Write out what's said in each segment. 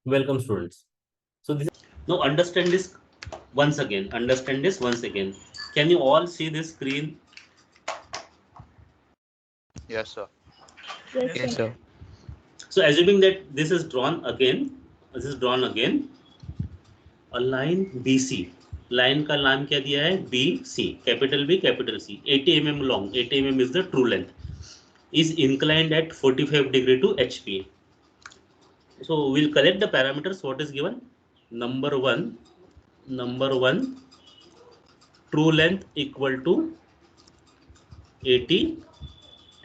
Welcome, students. So this now understand this once again. Understand this once again. Can you all see this screen? Yes, sir. Yes, Yes, sir. sir. So assuming that this is drawn again, this is drawn again. A line BC. Line का नाम क्या दिया है? BC. Capital B, capital C. 80 mm long. 80 mm is the true length. Is inclined at 45 degree to HP. So we'll collect the parameters. What is given? Number one, true length equal to 80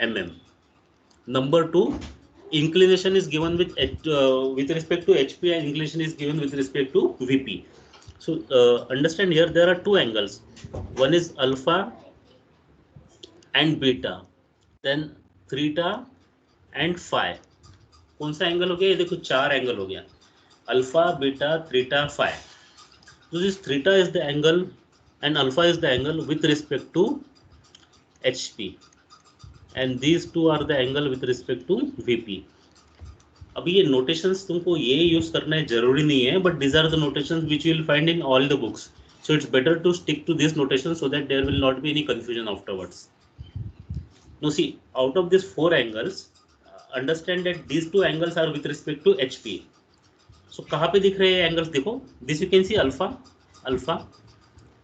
mm. Number two, inclination is given with respect to HP, and inclination is given with respect to VP. So understand here there are two angles. One is alpha and beta, then theta and phi. कौन सा angle हो गया? ये देखो चार angle हो गया. Alpha, beta, theta, phi. So this theta is the angle and alpha is the angle with respect to HP, and these two are the angle with respect to VP. अभी ये notations तुमको ये use करना है जरूरी नहीं है, but these are the notations which you will find in all the books. So it's better to stick to this notation so that there will not be any confusion afterwards. Now see, out of these four angles, understand that these two angles are with respect to HP. So कहाँ पे दिख रहे हैं angles? देखो, this you can see alpha,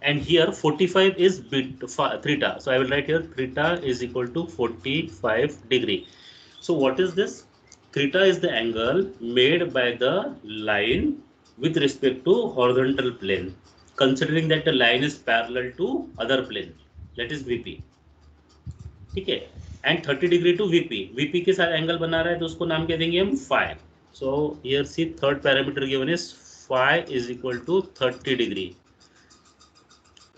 and here 45 is theta. So I will write here theta is equal to 45 degree. So what is this? Theta is the angle made by the line with respect to horizontal plane, considering that the line is parallel to other plane, that is VP. ठीक है, and 30 degree to VP के साथ angle बना रहा है तो उसको नाम क्या देंगे हम? phi. So here see third parameter given is phi is equal to 30 degree.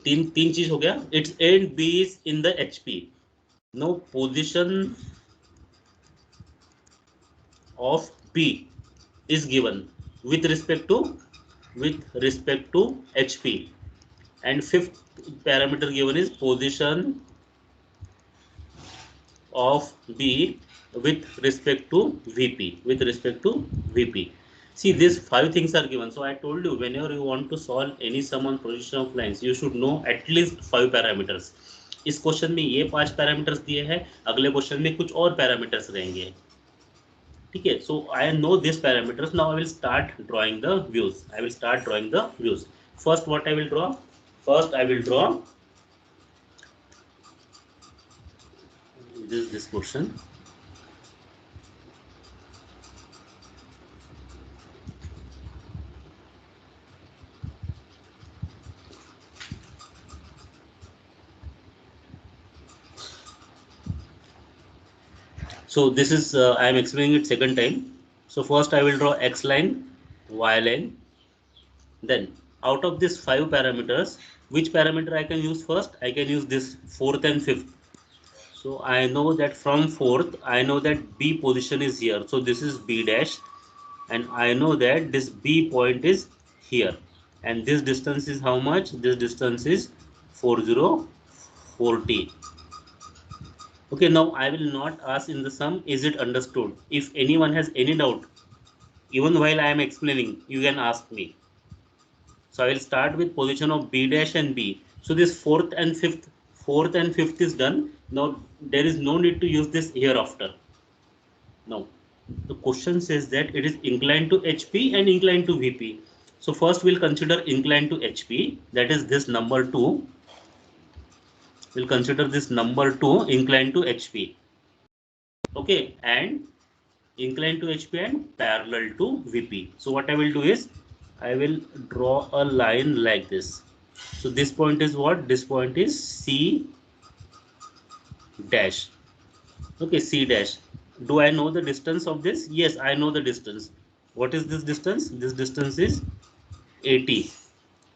तीन चीज हो गया. Its end B is in the HP. Now position of B is given with respect to HP, and fifth parameter given is position of B with respect to VP. See, these five things are given. So I told you, whenever you want to solve any sum on position of lines, you should know at least 5 parameters. इस question में ये 5 parameters दिए हैं, अगले question में कुछ और parameters रहेंगे. ठीक है, so I know these parameters. Now I will start drawing the views. First, what I will draw? First, I will draw this portion. So this is I am explaining it second time. So first I will draw x line, y line. Then out of these 5 parameters, which parameter I can use first? I can use this fourth and fifth. So I know that from fourth, I know that B position is here. So this is B dash, and I know that this B point is here. And this distance is how much? This distance is 4040. Okay, now I will not ask in the sum, is it understood? If anyone has any doubt, even while I am explaining, you can ask me. So I will start with position of B dash and B. So this fourth and fifth is done. Now there is no need to use this hereafter. Now the question says that it is inclined to HP and inclined to VP. So first we'll consider inclined to HP, that is this number 2. We'll consider this number 2 inclined to HP. Okay, and inclined to HP and parallel to VP. So what I will do is I will draw a line like this. So this point is what? This point is C dash. Okay, C dash. Do I know the distance of this? Yes, I know the distance. What is this distance? This distance is 80.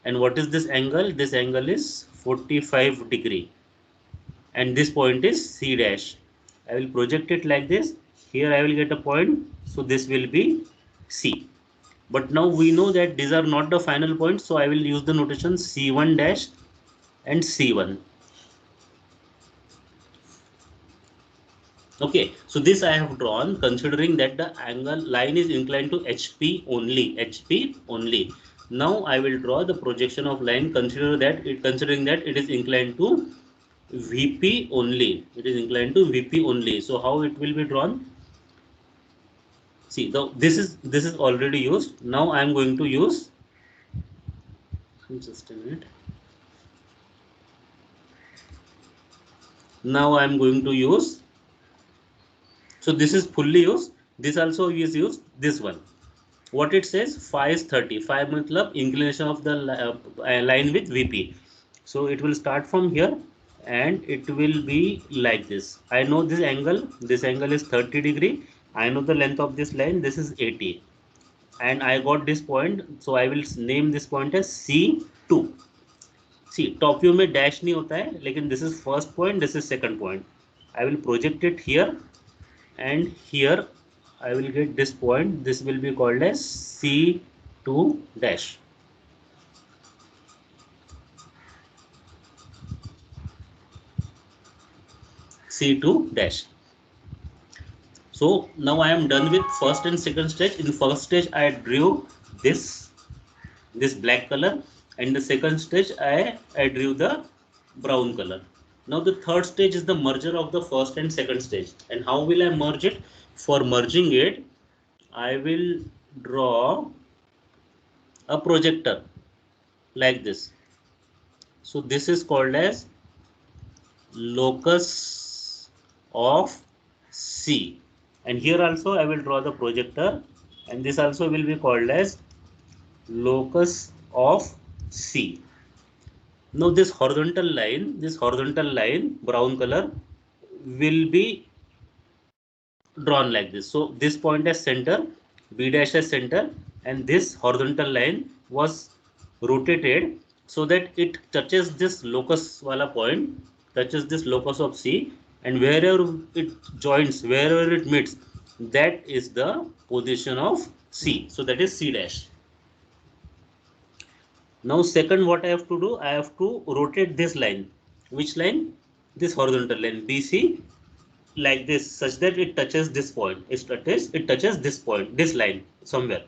And what is this angle? This angle is 45 degree. And this point is C dash. I will project it like this. Here I will get a point. So this will be C. But now we know that these are not the final points. So I will use the notation C1 dash and C1. Okay, so this I have drawn considering that the angle line is inclined to HP only, HP only. Now I will draw the projection of line considering that it is inclined to VP only. It is inclined to VP only. So how it will be drawn? See, this is already used. Now I am going to use, just a minute. Now I am going to use, so this is fully used. This also is used. This one. What it says, phi is 30. Phi matlab inclination of the line with VP. So it will start from here and it will be like this. I know this angle is 30 degree. I know the length of this line, this is 80. And I got this point, so I will name this point as C2. See, top view में dash नहीं होता है, लेकिन this is first point, this is second point. I will project it here and here I will get this point. This will be called as C2 dash. C2 dash. So now I am done with first and second stage. In first stage I drew this black color, and the second stage I drew the brown color. Now the third stage is the merger of the first and second stage. And how will I merge it? For merging it, I will draw a projector like this. So this is called as locus of C. And here also I will draw the projector, and this also will be called as locus of C. Now this horizontal line, brown color, will be drawn like this. So this point as center, B dash as center, and this horizontal line was rotated so that it touches this locus wala point, touches this locus of C, and wherever it joins, wherever it meets, that is the position of C. So that is C dash. Now second, what I have to do, I have to rotate this line. Which line? This horizontal line BC, like this, such that it touches this point. It touches this point, this line somewhere.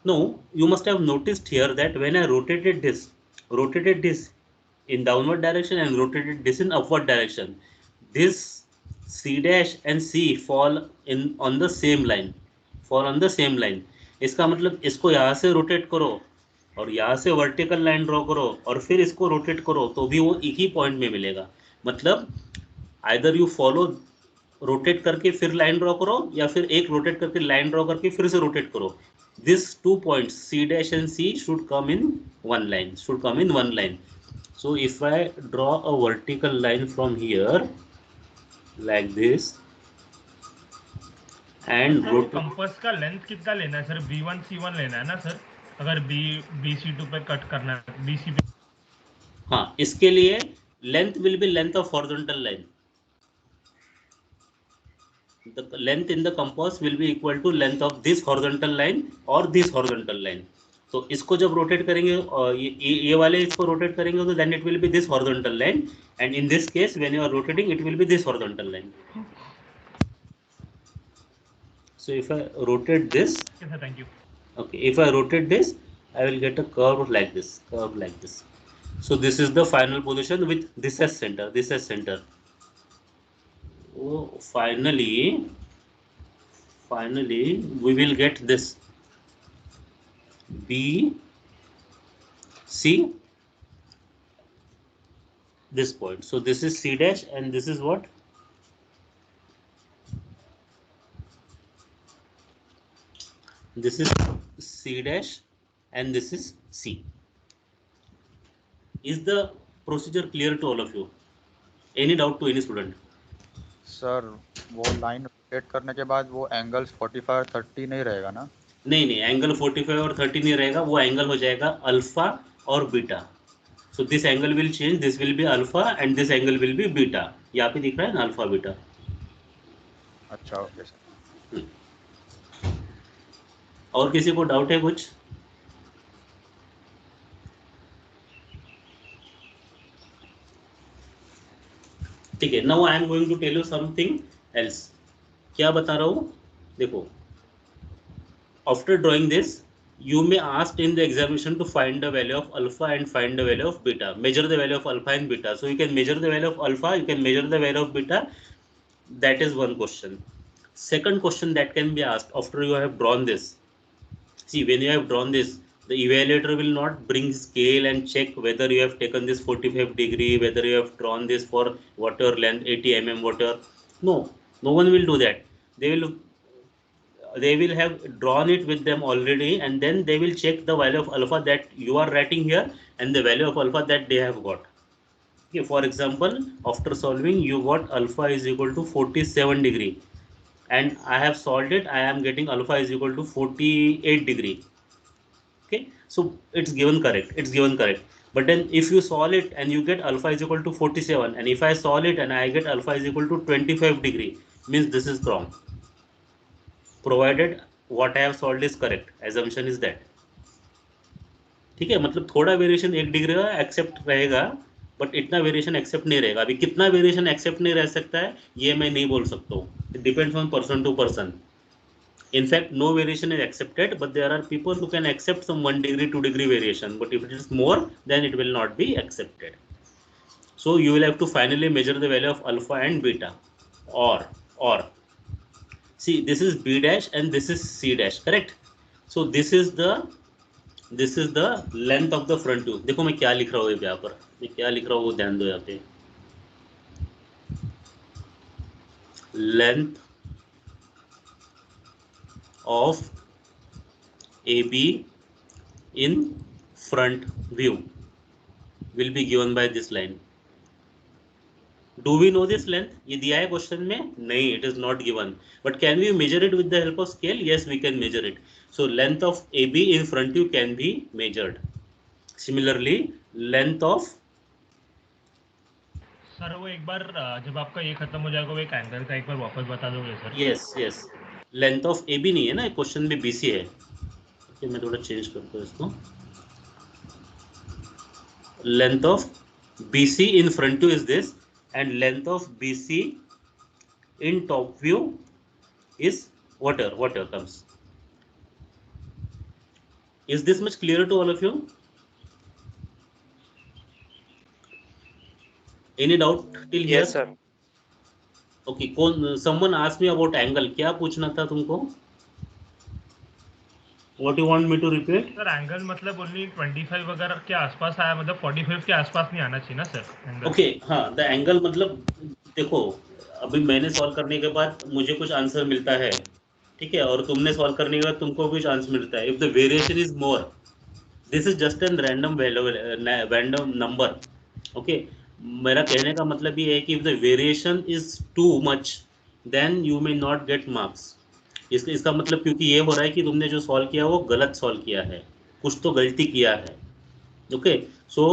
Now you must have noticed here that when I rotated this in downward direction and rotated this in upward direction, this C dash and C fall in on the same line, fall on the same line. इसका मतलब इसको यहाँ से rotate करो और यहाँ से vertical line draw करो और फिर इसको रोटेट करो तो भी वो एक ही पॉइंट में मिलेगा. मतलब आइदर यू फॉलो, रोटेट करके फिर लाइन ड्रॉ करो या फिर एक रोटेट करके लाइन ड्रॉ करके फिर से रोटेट करो. These 2 points C dash and C should come in one line, So if I draw a vertical line from here like this and compass का लेंथ कितना लेना है सर? B1 C1 लेना है ना सर, अगर BC2 पे कट करना है, BC पे. हाँ, इसके लिए length will be length of horizontal line. The length in the compass will be equal to length of this horizontal line or this horizontal line. तो इसको जब रोटेट करेंगे और ये वाले इसको रोटेट करेंगे तो then it will be this horizontal line, and in this case when you are rotating it will be this horizontal line. So if I rotate this, yes, sir, thank you. Okay, if I rotate this, I will get a curve like this, So this is the final position with this as center, Oh, finally we will get this B, C, this point. So this is C dash and this is what? This is C dash and this is C. Is the procedure clear to all of you? Any doubt to any student? Sir वो line rotate करने के बाद वो angles 45 और 30 नहीं रहेगा ना? नहीं, एंगल 45 और 30 नहीं रहेगा, वो एंगल हो जाएगा अल्फा और beta. So this angle will change, this will be alpha and this angle will be beta. यहाँ पे दिख रहा है ना अल्फा बीटा. अच्छा, ओके सर. और किसी को डाउट है कुछ? ठीक है, now I am going to tell you something else. क्या बता रहा हूँ, देखो, after drawing this you may asked in the examination to find the value of alpha and find the value of beta, measure the value of alpha and beta. So you can measure the value of alpha, you can measure the value of beta. That is one question. Second question that can be asked after you have drawn this. See, when you have drawn this, the evaluator will not bring scale and check whether you have taken this 45 degree, whether you have drawn this for whatever length, 80 mm, whatever. No, no one will do that. They will have drawn it with them already, and then they will check the value of alpha that you are writing here and the value of alpha that they have got. Okay, for example, after solving you got alpha is equal to 47 degree, and I have solved it, I am getting alpha is equal to 48 degree. Okay, so it's given correct. But then if you solve it and you get alpha is equal to 47, and if I solve it and I get alpha is equal to 25 degree, means this is wrong, provided what I have solved is correct. Assumption is that. ठीक है, मतलब थोड़ा variation 1 degree का accept रहेगा, but इतना variation accept नहीं रहेगा. अभी कितना वेरिएशन एक्सेप्ट नहीं रह सकता है ये मैं नहीं बोल सकता हूँ. It depends on person to person. In fact, no variation is accepted, but there are people who can accept some 1 degree, 2 degree variation. But if it is more, then it will not be accepted. So you will have to finally measure the value of alpha and beta. Or see, this is B dash and this is C dash, correct? So this is the length of the front view. देखो मैं क्या लिख रहा हूँ यहाँ पर, मैं क्या लिख रहा हूँ वो ध्यान दो यहाँ पे. Length of AB in front view will be given by this line. Do we know this length? ये दिया है क्वेश्चन में? नहीं, it is not given. But can we measure it with the help of scale? Yes, we can measure it. So length of AB in front view can be measured. Similarly, length of, sir वो एक बार जब आपका ये खत्म हो जाएगा वो एक एंगल का एक बार वापस बता दोगे sir? yes, length of AB नहीं है ना, क्वेश्चन में BC है. Okay, मैं थोड़ा चेंज करता हूँ इसको. Length of BC in front view is this, and length of BC in top view is whatever comes. Is this much clearer to all of you? Any doubt till here? Yes, sir. Okay, someone asked me about angle. क्या पूछना था तुमको? What you want me to repeat? Sir angle मतलब only 25 वगैरह के आसपास आया, मतलब 45 के आसपास नहीं आना चाहिए ना सर? ओके, हाँ, द एंगल मतलब देखो, अभी मैंने सॉल्व करने के बाद मुझे कुछ आंसर मिलता है, ठीक है, और तुमने सॉल्व करने के बाद तुमको कुछ आंसर मिलता है. If the variation is more, this is just an random value, random number. Okay, मेरा कहने का मतलब ये है कि if the variation is too much then you may not get marks. इसका मतलब क्योंकि ये हो रहा है कि तुमने जो सॉल्व किया वो गलत सॉल्व किया है, कुछ तो गलती किया है. Okay, so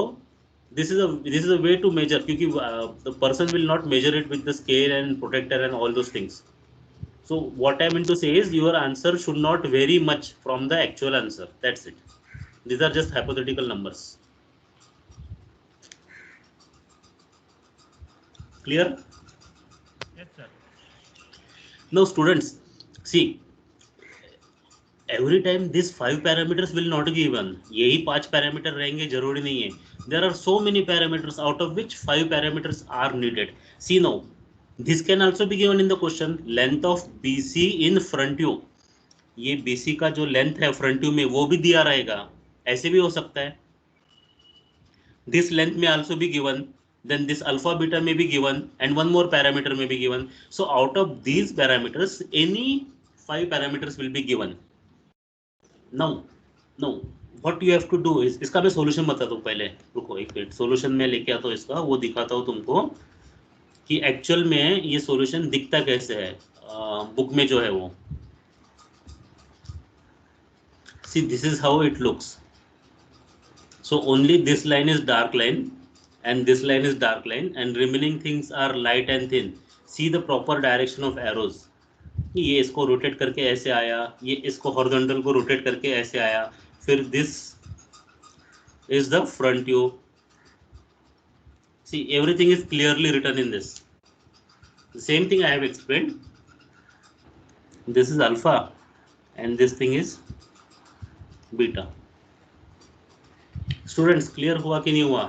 this is a way to measure, क्योंकि the person will not measure it with the scale and protector and all those things. So what I mean to say is your answer should not vary much from the actual answer. That's it. These are just hypothetical numbers. Clear? Yes, sir. Now students, see, every time these 5 parameters will not be given. यही 5 parameter रहेंगे जरूरी नहीं है. There are so many parameters out of which 5 parameters are needed. See now, this can also be given in the question. Length of BC in front view. ये BC का जो length है front view में वो भी दिया रहेगा, ऐसे भी हो सकता है. This length may also be given, then this alpha beta may be given, and one more parameter may be given. So out of these parameters, any 5 parameters will be given. Now what you have to do is, इसका मैं solution बताता हूँ. पहले रुको एक minute, solution में लेके आता हूँ इसका, वो दिखाता हूँ तुमको कि एक्चुअल में ये सॉल्यूशन दिखता कैसे है बुक में जो है वो. See, this is how it looks. So only this line is dark line and this line is dark line, and remaining things are light and thin. See the proper direction of arrows. ये इसको rotate करके ऐसे आया, ये इसको horizontal को rotate करके ऐसे आया, फिर this is the front view. See, everything is clearly written in this. Same thing I have explained. This is alpha and this thing is beta. Students, clear हुआ कि नहीं हुआ?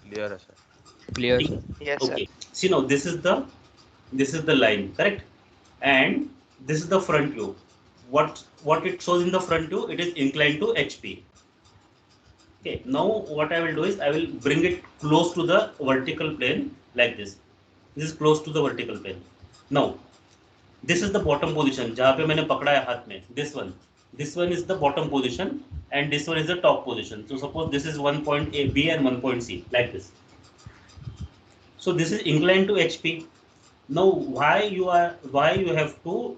क्लियर है sir. Clear, sir. Yes, sir. Okay. See now, this is the line, correct? And this is the front view. What it shows in the front view, it is inclined to HP. Okay. Now what I will do is I will bring it close to the vertical plane like this. This is close to the vertical plane. Now this is the bottom position जहाँ पे मैंने पकड़ा है हाथ में. This one is the bottom position and this one is the top position. So suppose this is one point A, B and one point C like this. So this is inclined to HP. Now why you have to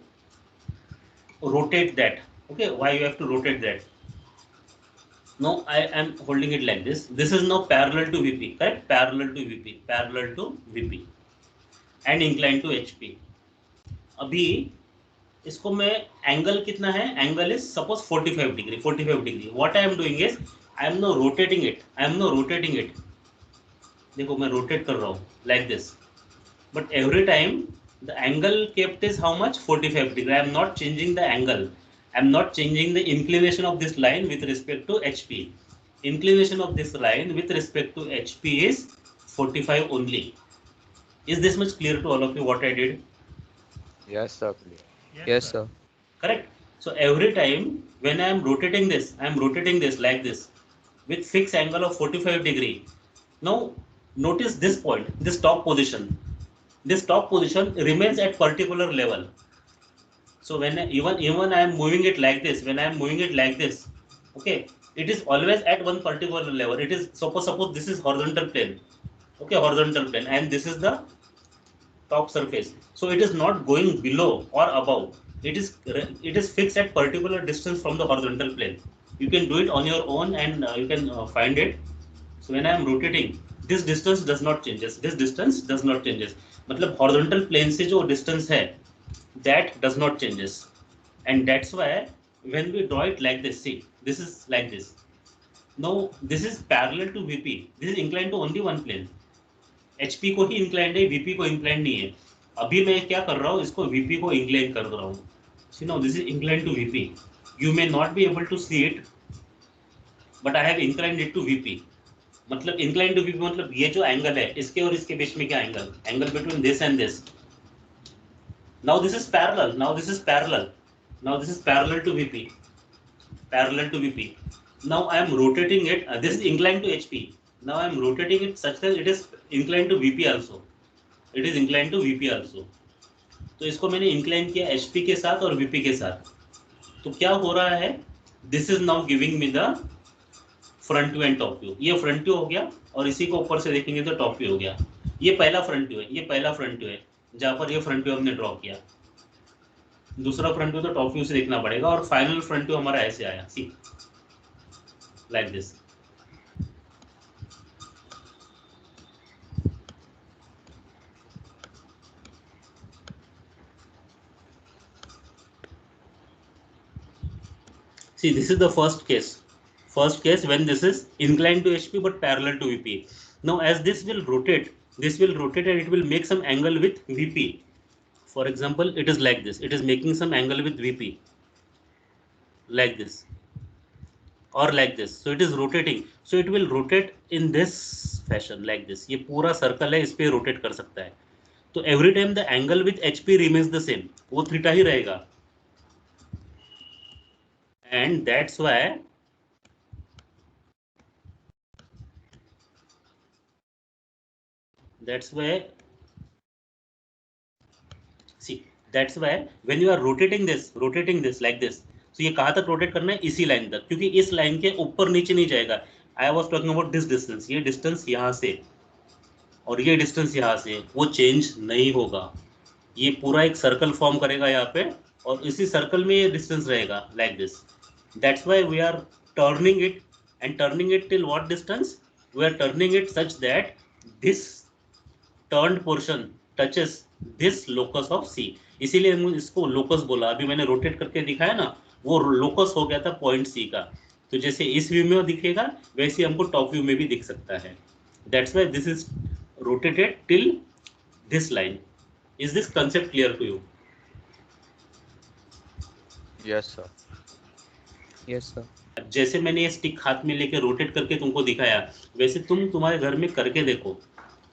rotate that? Okay, why you have to rotate that? Now I am holding it like this. This is now parallel to VP, correct? Parallel to VP and inclined to HP. अभी इसको मैं angle कितना है? Angle is suppose 45 degree. What I am doing is I am no rotating it. देखो मैं rotate कर रहा हूँ like this, but every time the angle kept is how much? 45 degree. I am not changing the angle. I am not changing the inclination of this line with respect to HP. Inclination of this line with respect to HP is 45 only. Is this much clear to all of you what I did? Yes sir, clear. Yes, sir. Correct. So every time when I am rotating this like this with fixed angle of 45 degree. Now notice this point, this top position. This top position remains at particular level. So when even I am moving it like this, okay, it is always at one particular level. It is suppose this is horizontal plane, okay, horizontal plane, and this is the top surface. So it is not going below or above. It is fixed at particular distance from the horizontal plane. You can do it on your own and you can find it. So when I am rotating, this distance does not changes. मतलब horizontal plane से जो distance है, that does not changes, and that's why when we draw it like this, see, this is like this. Now this is parallel to VP. This is inclined to only one plane. HP को ही inclined है, VP को inclined नहीं है. अभी मैं क्या कर रहा हूँ, इसको VP को incline कर रहा हूँ. See now this is inclined to VP. You may not be able to see it, but I have inclined it to VP. मतलब inclined to VP मतलब ये जो एंगल है, इसके और इसके बीच में क्या angle between this and this. Now this is parallel to VP. Now I am rotating it. This is inclined to HP. Now I am rotating it such that it is inclined to VP also. तो इसको मैंने incline किया HP के साथ और VP के साथ. तो क्या हो रहा है? This is now giving me the front view and top view. ये front view हो गया और इसी को ऊपर से देखेंगे तो top view हो गया. ये पहला front view है. जहाँ पर ये फ्रंट व्यू हमने ड्रॉ किया. दूसरा फ्रंट व्यू तो टॉप व्यू से देखना पड़ेगा और फाइनल फ्रंट व्यू हमारा ऐसे आया, see like this. See, this is the first case when this is inclined to HP but parallel to VP. Now as this will rotate and it will make some angle with VP. For example, it is like this. It is making some angle with VP like this or like this. So it is rotating. So it will rotate in this fashion like this. ये पूरा circle है, इस पे rotate कर सकता है. तो every time the angle with HP remains the same. वो थीटा ही रहेगा. And that's why when you are rotating this like this, so ये कहाँ तक रोटेट करना है? इसी लाइन तक, क्योंकि इस लाइन के ऊपर नीचे नहीं जाएगा. I was talking about this distance. ये डिस्टेंस यहाँ से और ये डिस्टेंस यहाँ से वो चेंज नहीं होगा. ये पूरा एक सर्कल फॉर्म करेगा यहाँ पे और इसी सर्कल में ये डिस्टेंस रहेगा like this. That's why we are turning it till what distance? We are turning it such that this turned portion touches this locus of C. इसीलिए हम इसको लोकस बोला. अभी मैंने रोटेट करके दिखाया ना, वो लोकस हो गया था पॉइंट C का. तो जैसे इस व्यू में दिखेगा वैसे हमको टॉप व्यू में भी दिख सकता है. That's why this is rotated till this line. Is this concept clear to you? Yes sir. Yes sir. जैसे मैंने ये स्टिक हाथ में लेके रोटेट करके तुमको दिखाया, वैसे तुम तुम्हारे घर में करके देखो,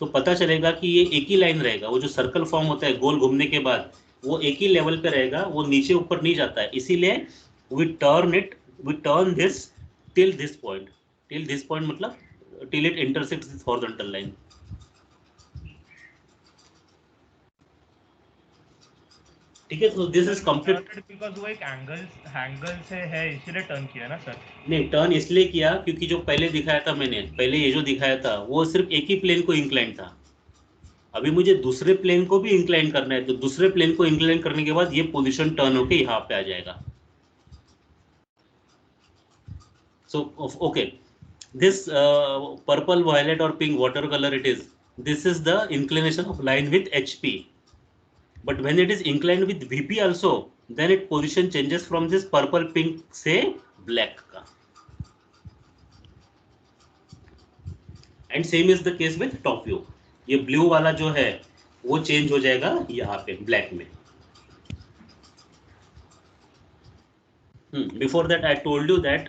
तो पता चलेगा कि ये एक ही लाइन रहेगा। वो जो सर्कल फॉर्म होता है गोल घूमने के बाद, वो एक ही लेवल पे रहेगा, वो नीचे ऊपर नहीं जाता है। इसीलिए we turn this till this point. Till this point मतलब till it intersects this horizontal line. ठीक है, तो दिस इज कंप्लीट। बिकॉज वो एक एंगल से है इसीलिए टर्न किया ना सर। नहीं, टर्न इसलिए किया क्योंकि जो पहले दिखाया था मैंने, पहले ये जो दिखाया था वो सिर्फ एक ही प्लेन को इंक्लाइन था। अभी मुझे दूसरे प्लेन को भी इंक्लाइन करना है, तो दूसरे प्लेन को इंक्लाइन करने के बाद ये पोजीशन टर्न होके यहाँ पे आ जाएगा। So okay, this purple, violet और pink watercolour it is, this is the inclination of line with HP. But when it is inclined with VP also, then it position changes from this purple pink से black का. And same is the case with top view. ये blue वाला जो है वो change हो जाएगा यहाँ पे black में. Before that I told you that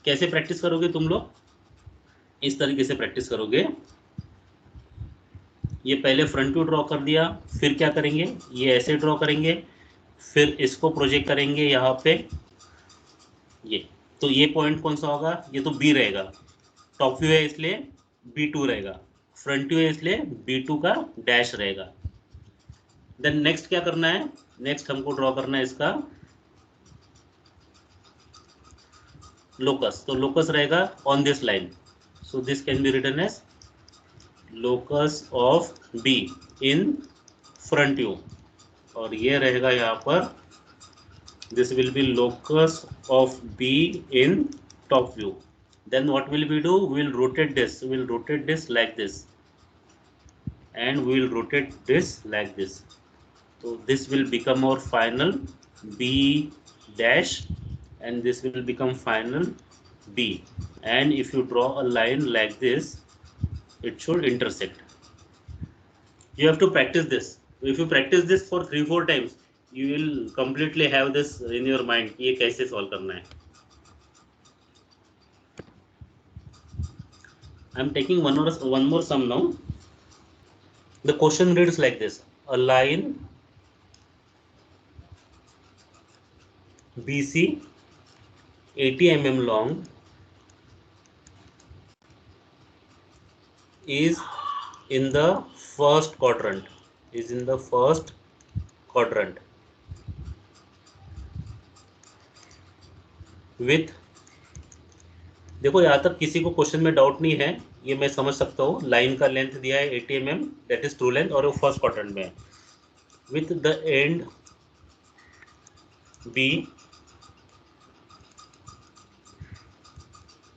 कैसे practice करोगे तुम लोग, इस तरीके से practice करोगे। ये पहले फ्रंट व्यू ड्रॉ कर दिया, फिर क्या करेंगे, ये ऐसे ड्रॉ करेंगे, फिर इसको प्रोजेक्ट करेंगे यहाँ पे ये। तो ये पॉइंट कौन सा होगा, ये तो B रहेगा। टॉप व्यू है इसलिए B2 रहेगा, फ्रंट व्यू है इसलिए B2 का डैश रहेगा। देन नेक्स्ट क्या करना है, नेक्स्ट हमको ड्रॉ करना है इसका लोकस। तो लोकस रहेगा on this line, so this can be written as locus of B in front view, और ये रहेगा यहाँ पर, this will be locus of B in top view. Then what will we do, we will rotate this like this, and we will rotate this like this. So this will become our final B dash, and this will become final B. And if you draw a line like this, it should intersect. You have to practice this. If you practice this for 3-4 times, you will completely have this in your mind कि ये कैसे solve करना है. I am taking one more sum now. The question reads like this: a line BC 80 mm long is in the first quadrant, with, देखो यहाँ तक किसी को क्वेश्चन में डाउट नहीं है, ये मैं समझ सकता हूँ। लाइन का लेंथ दिया है 80 mm, that is true length, और वो फर्स्ट क्वाड्रेंट में है, with the end B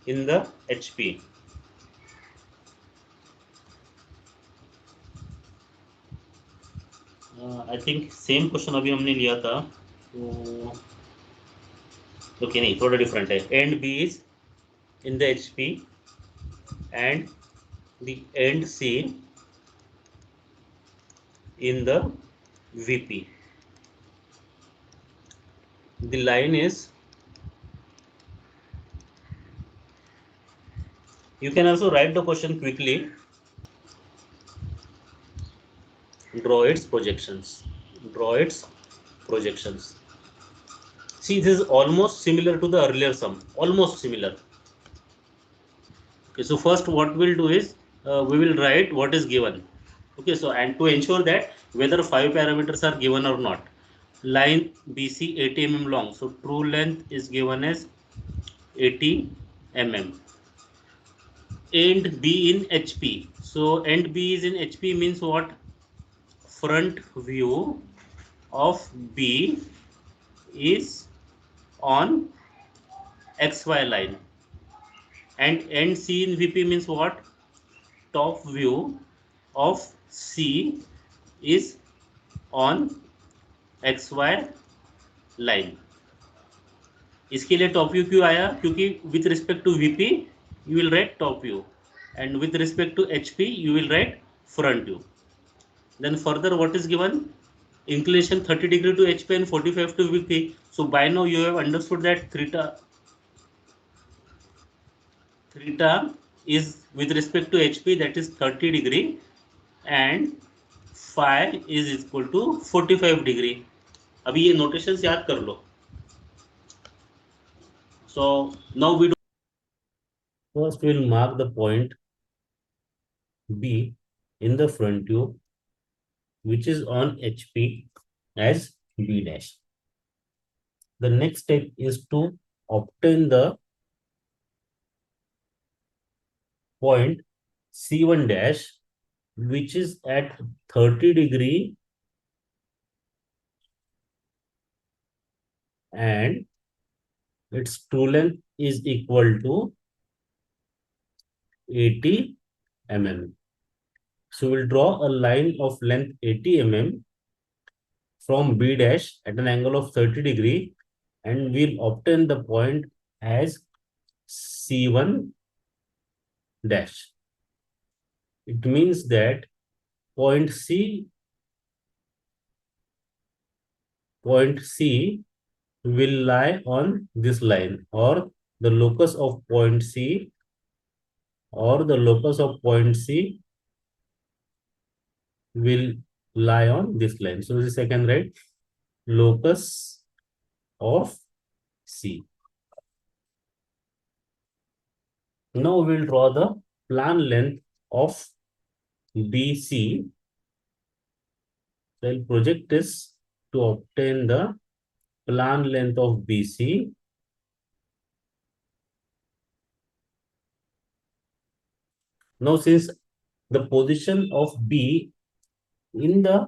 in the HP. I think same question अभी हमने लिया था, तो ओके नहीं, थोड़ा डिफरेंट है। And B is in the HP and the end C in the VP. The line is, you can also write the question quickly. Draw its projections. See, this is almost similar to the earlier sum, almost similar. Okay, so first what we'll do is we will write what is given. Okay, so and to ensure that whether 5 parameters are given or not, line BC 80 mm long, so true length is given as 80 mm. End B in HP, so end B is in HP means what? Front view of B is on XY line, and end C in VP means what? Top view of C is on XY line. इसके लिए top view क्यों आया? क्योंकि with respect to VP you will write top view, and with respect to HP, you will write front view. Then further, what is given? Inclination 30 degree to HP and 45 to VP. So by now you have understood that theta is with respect to HP, that is 30 degree, and phi is equal to 45 degree. अभी ये notations याद कर लो. So now we do, first we will mark the point B in the front view, which is on HP as B dash. The next step is to obtain the point C1 dash, which is at 30 degree and its true length is equal to 80 mm. So we'll draw a line of length 80 mm from B dash at an angle of 30 degree, and we'll obtain the point as C1 dash. It means that point C will lie on this line, or the locus of point C will lie on this line. So this I can write locus of C. Now we'll draw the plan length of BC. So I'll project this to obtain the plan length of BC. Now since the position of B in the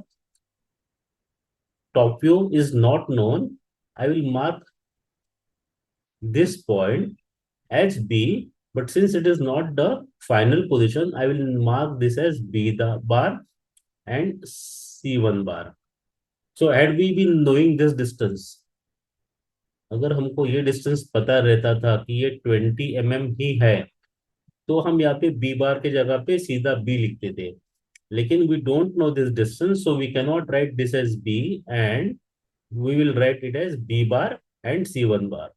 top view is not known, I will mark this point as B, but since it is not the final position, I will mark this as B the bar and C1 bar. So had we been knowing this distance, अगर हमको ये distance पता रहता था कि ये 20 mm ही है, तो हम यहाँ पे B बार के जगह पे सीधा B लिखते थे. लेकिन we don't know this distance, so we cannot write this as B, and we will write it as B bar and C1 bar.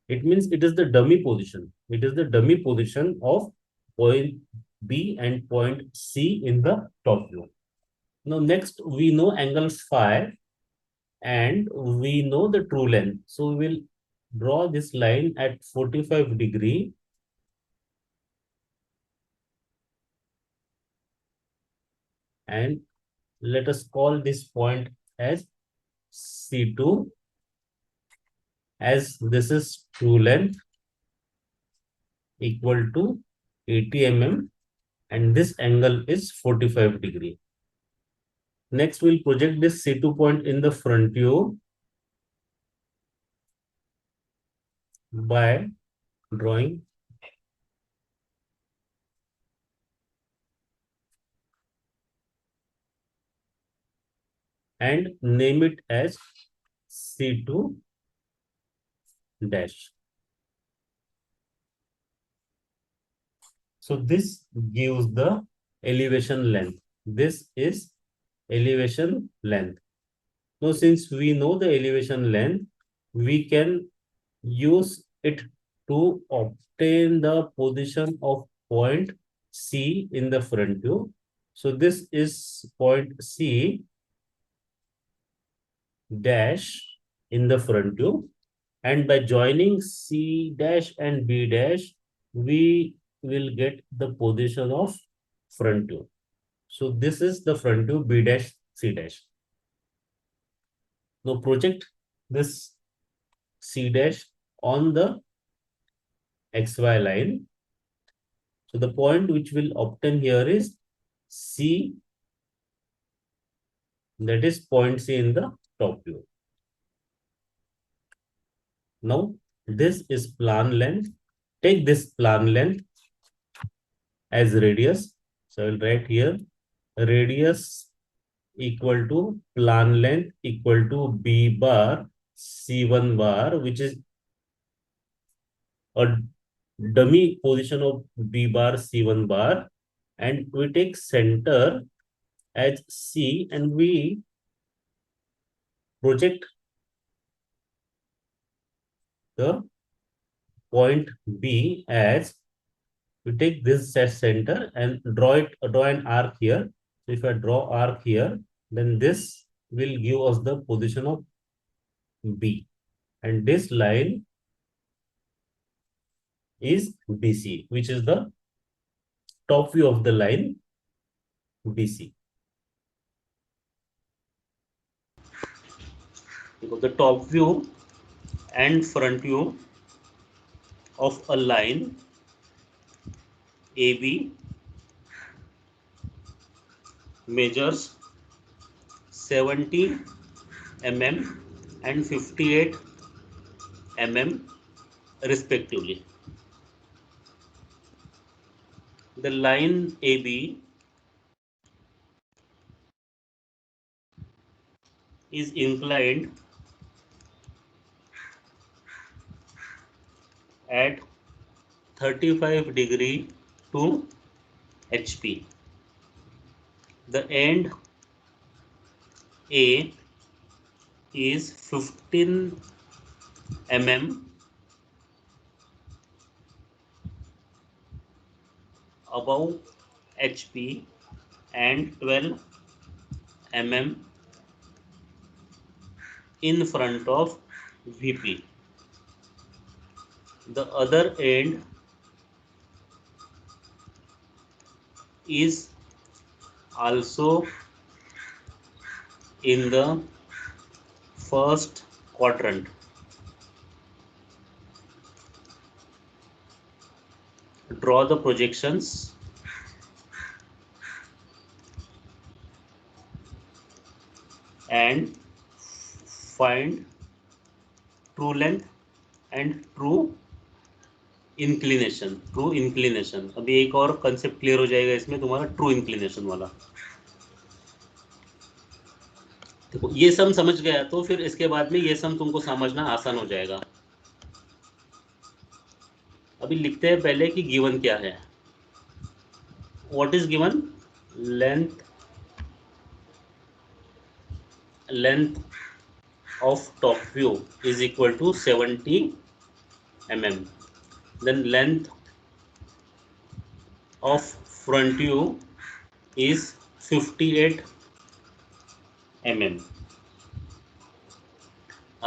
It means it is the dummy position. It is the dummy position of point B and point C in the top view. Now next we know angle phi and we know the true length. So we will draw this line at 45 degree and let us call this point as C2, as this is true length equal to 80 mm and this angle is 45 degree. Next, we'll project this C2 point in the front view by drawing and name it as C2 dash. So this gives the elevation length. This is elevation length. Now, since we know the elevation length, we can use it to obtain the position of point C in the front view. So this is point C dash in the front view, and by joining C dash and B dash, we will get the position of front view. So this is the front view B dash C dash. Now project this C dash on the XY line. So the point which will obtain here is C, that is point C in the top view. Now this is plan length. Take this plan length as radius. So I will write here radius equal to plan length equal to B bar C1 bar, which is a dummy position of B bar C1 bar, and we take center as C and we project the point B as, we take this as center and draw an arc here. So if I draw arc here, then this will give us the position of B, and this line is BC, which is the top view of the line BC. Because the top view and front view of a line AB measures 70 mm and 58 mm respectively. The line AB is inclined at 35 degree to HP. The end A is 15 mm above HP and 12 mm in front of VP. The other end is also in the first quadrant. Draw the projections and find true length and true inclination. True inclination, अभी एक और concept clear हो जाएगा इसमें तुम्हारा, true inclination वाला. देखो ये सम समझ गया तो फिर इसके बाद में ये सम तुमको समझना आसान हो जाएगा. अभी लिखते हैं पहले कि गिवन क्या है. What is given? Length of top view is equal to 70 mm. Then length of front view is 58 mm.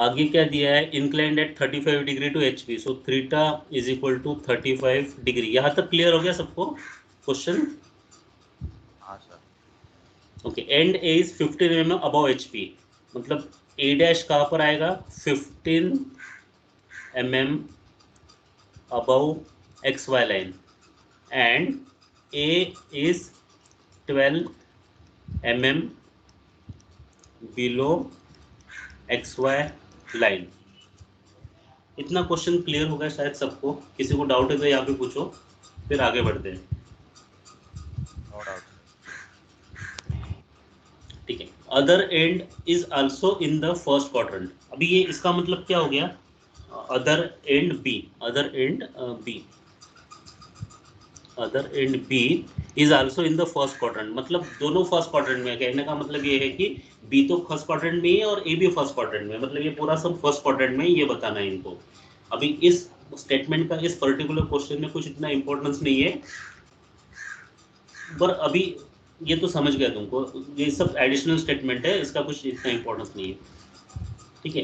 आगे क्या दिया है? Inclined at 35 degree to HP. So theta is equal to 35 degree. यहाँ तक क्लियर हो गया सबको क्वेश्चन? हाँ sir. Okay. And A is 15 mm above HP, मतलब ए डैश कहाँ पर आएगा? 15 mm above XY line, and A is 12 mm below XY line. इतना क्वेश्चन क्लियर होगा शायद सबको. किसी को डाउट है तो यहाँ पे पूछो, फिर आगे बढ़ते हैं. No doubt. ठीक है. Other end is also in the first quadrant. अभी ये इसका मतलब क्या हो गया? other end B is also in the first quadrant. मतलब दोनों फर्स्ट क्वाड्रेंट में. कहने का मतलब ये है कि B तो फर्स्ट क्वाड्रेंट में है और A भी फर्स्ट क्वाड्रेंट में, मतलब ये पूरा सब फर्स्ट क्वाड्रेंट में, ये बताना है इनको. अभी इस स्टेटमेंट का इस पर्टिकुलर क्वेश्चन में कुछ इतना इंपॉर्टेंस नहीं है, पर अभी ये तो समझ गया तुमको. ये सब एडिशनल स्टेटमेंट है, इसका कुछ इतना इंपॉर्टेंस नहीं है. ठीक है.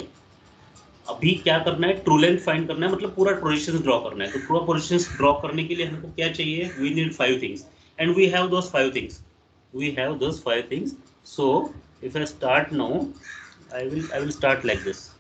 अभी क्या करना है? ट्रू लेंथ फाइंड करना है, मतलब पूरा पोजीशंस ड्रॉ करना है. तो पूरा पोजीशंस ड्रॉ करने के लिए हमको क्या चाहिए? We need 5 things and we have those 5 things. So if I start now, I will start like this.